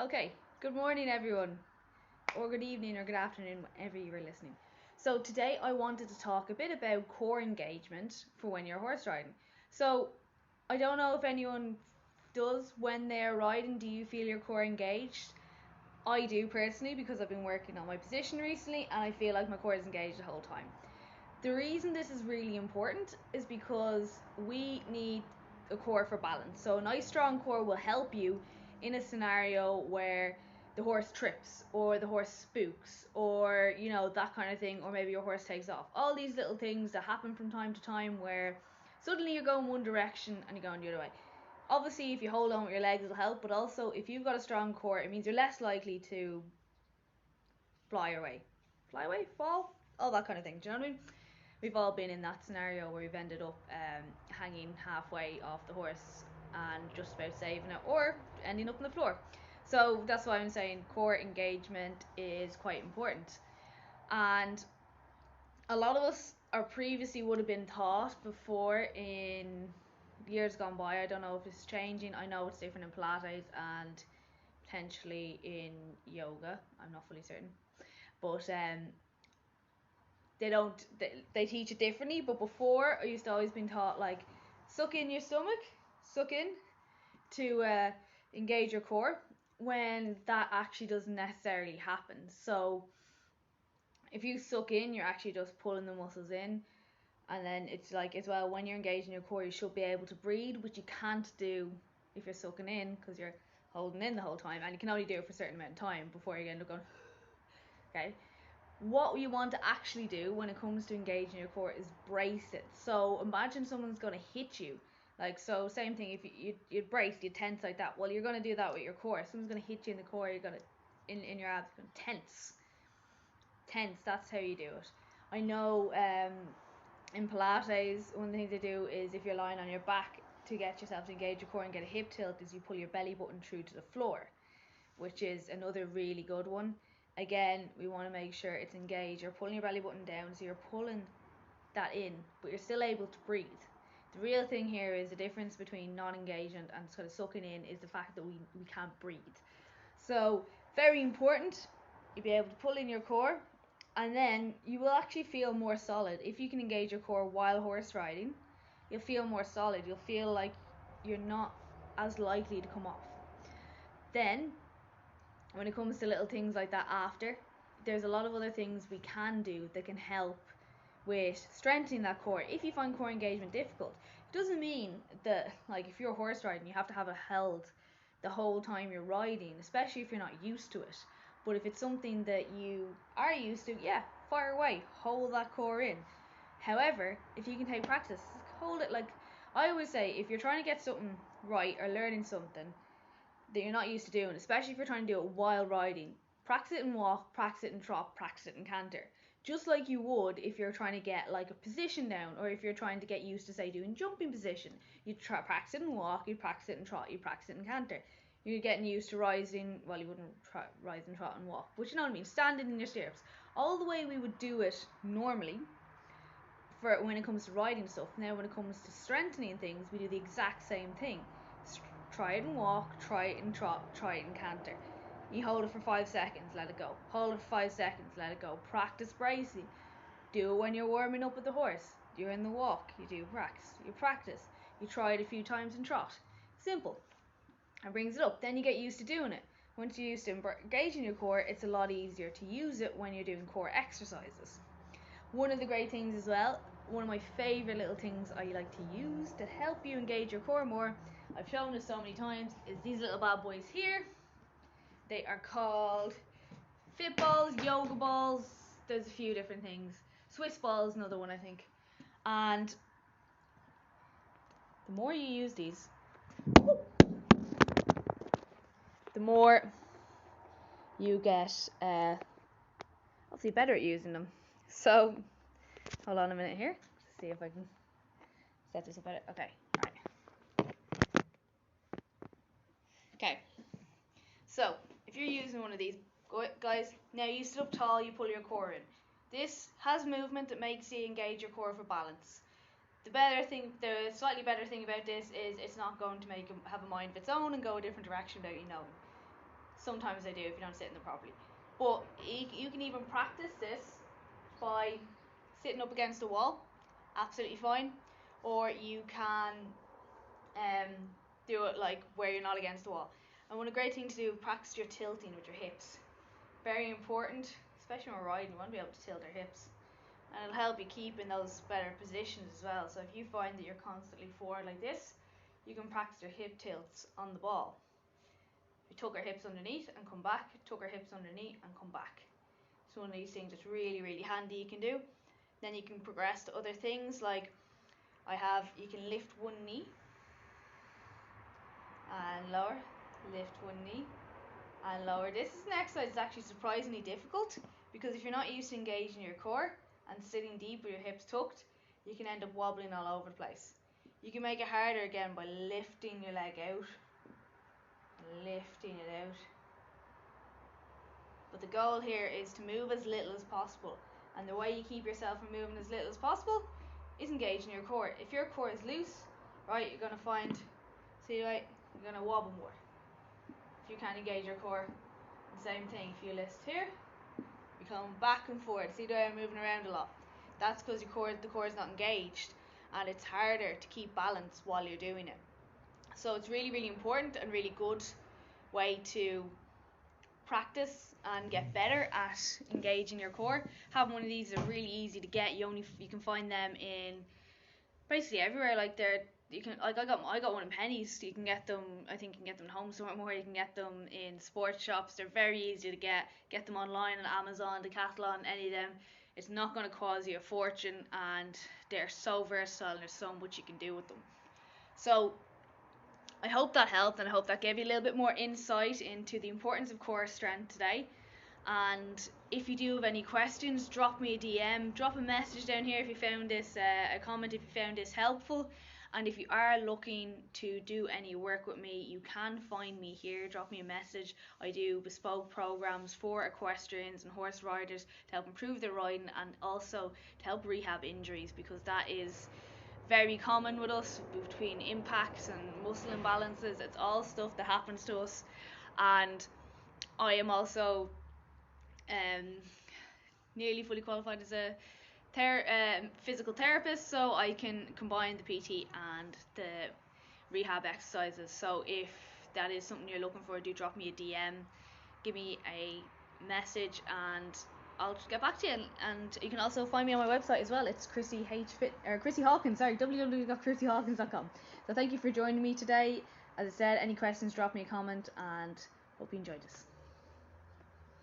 Okay, good morning everyone, or good evening or good afternoon, whenever you are listening. So today I wanted to talk a bit about core engagement for when you're horse riding. So I don't know if anyone does when they're riding, do you feel your core engaged? I do personally because I've been working on my position recently and I feel like my core is engaged the whole time. The reason this is really important is because we need a core for balance. So a nice strong core will help you in a scenario where the horse trips or the horse spooks or that kind of thing, or maybe your horse takes off. All these little things that happen from time to time where suddenly you're going one direction and you're going the other way. Obviously if you hold on with your legs it'll help, but also if you've got a strong core it means you're less likely to fly away, fall, all that kind of thing. Do you know what I mean? We've all been in that scenario where we've ended up hanging halfway off the horse and just about saving it, or ending up on the floor. So that's why I'm saying core engagement is quite important. And a lot of us or previously would have been taught before in years gone by. I don't know if it's changing. I know it's different in Pilates and potentially in yoga. I'm not fully certain. But they teach it differently, but before I used to always been taught like suck in your stomach, suck in to engage your core, when that actually doesn't necessarily happen. So if you suck in, you're actually just pulling the muscles in, and then it's like as well when you're engaging your core you should be able to breathe, which you can't do if you're sucking in because you're holding in the whole time, and you can only do it for a certain amount of time before you end up going okay. What you want to actually do when it comes to engaging your core is brace it. So imagine someone's going to hit you. Like, so same thing, if you brace, you tense like that. Well, you're going to do that with your core. Someone's going to hit you in the core, you're going to, in your abs, you're going to tense. That's how you do it. I know in Pilates, one of the things they do is if you're lying on your back, to get yourself to engage your core and get a hip tilt, is you pull your belly button through to the floor, which is another really good one. Again, we want to make sure it's engaged. You're pulling your belly button down, so you're pulling that in, but you're still able to breathe. The real thing here is the difference between non-engagement and sort of sucking in is the fact that we can't breathe. So, very important, you'll be able to pull in your core, and then you will actually feel more solid. If you can engage your core while horse riding, you'll feel more solid. You'll feel like you're not as likely to come off. Then when it comes to little things like that after, there's a lot of other things we can do that can help with strengthening that core. If you find core engagement difficult, it doesn't mean that, like, if you're horse riding you have to have it held the whole time you're riding, especially if you're not used to it. But if it's something that you are used to, yeah, fire away, hold that core in. However, if you can take practice, hold it. Like I always say, if you're trying to get something right or learning something that you're not used to doing, especially if you're trying to do it while riding, practice it in walk, practice it in trot, practice it in canter. Just like you would if you're trying to get like a position down, or if you're trying to get used to, say, doing jumping position. You'd practice it in walk, you'd practice it in trot, you'd practice it in canter. You're getting used to rising, well, you wouldn't rise and trot and walk, but you know what I mean, standing in your stirrups. All the way we would do it normally for when it comes to riding stuff. Now when it comes to strengthening things, we do the exact same thing. Try it and walk, try it and trot, try it and canter. You hold it for 5 seconds, let it go. Hold it for 5 seconds, let it go. Practice bracing. Do it when you're warming up with the horse. During the walk, you do practice. You practice. You try it a few times and trot. Simple. And brings it up. Then you get used to doing it. Once you're used to engaging your core, it's a lot easier to use it when you're doing core exercises. One of the great things as well, one of my favourite little things I like to use to help you engage your core more, I've shown this so many times, is these little bad boys here. They are called fit balls, yoga balls, there's a few different things. Swiss balls, another one I think. And the more you use these, the more you get obviously better at using them. So, hold on a minute here, to see if I can set this up better. Okay, alright. Okay, so if you're using one of these, guys, now you sit up tall, you pull your core in. This has movement that makes you engage your core for balance. The slightly better thing about this is it's not going to make it have a mind of its own and go a different direction without you knowing. Sometimes they do if you don't sit in them properly. But you can even practice this by sitting up against the wall, absolutely fine. Or you can do it like where you're not against the wall. And one great thing to do, practice your tilting with your hips. Very important, especially when we're riding, you want to be able to tilt your hips. And it'll help you keep in those better positions as well. So if you find that you're constantly forward like this, you can practice your hip tilts on the ball. You tuck our hips underneath and come back, tuck our hips underneath and come back. It's one of these things that's really, really handy you can do. Then you can progress to other things like you can lift one knee and lower, lift one knee and lower. This is an exercise that's actually surprisingly difficult because if you're not used to engaging your core and sitting deep with your hips tucked, you can end up wobbling all over the place. You can make it harder again by lifting your leg out, lifting it out. But the goal here is to move as little as possible, and the way you keep yourself from moving as little as possible is engaging your core. If your core is loose, right, you're going to find, see, right, you're going to wobble more. If you can't engage your core, the same thing. If you list here, you come back and forward. See the way I'm moving around a lot? That's because the core is not engaged, and it's harder to keep balance while you're doing it. So it's really, really important and really good way to practice and get better at engaging your core. Having one of these is really easy to get. You can find them in basically everywhere. Like you can, like I got one in Pennies. You can get them. I think you can get them at home somewhere more. You can get them in sports shops. They're very easy to get. Get them online on Amazon, Decathlon, any of them. It's not going to cause you a fortune, and they're so versatile. And there's so much you can do with them. So I hope that helped, and I hope that gave you a little bit more insight into the importance of core strength today. And if you do have any questions, drop me a DM, drop a message down here if you found this, a comment if you found this helpful. And if you are looking to do any work with me, you can find me here. Drop me a message. I do bespoke programs for equestrians and horse riders to help improve their riding and also to help rehab injuries, because that is very common with us, between impacts and muscle imbalances. It's all stuff that happens to us. And I am also nearly fully qualified as a physical therapist, so I can combine the PT and the rehab exercises. So if that is something you're looking for, do drop me a DM, give me a message, and I'll just get back to you. And you can also find me on my website as well. It's chrissyhfit, or Chrissy Hawkins, sorry, www.chrissyhawkins.com. So thank you for joining me today. As I said, any questions, drop me a comment, and hope you enjoyed this.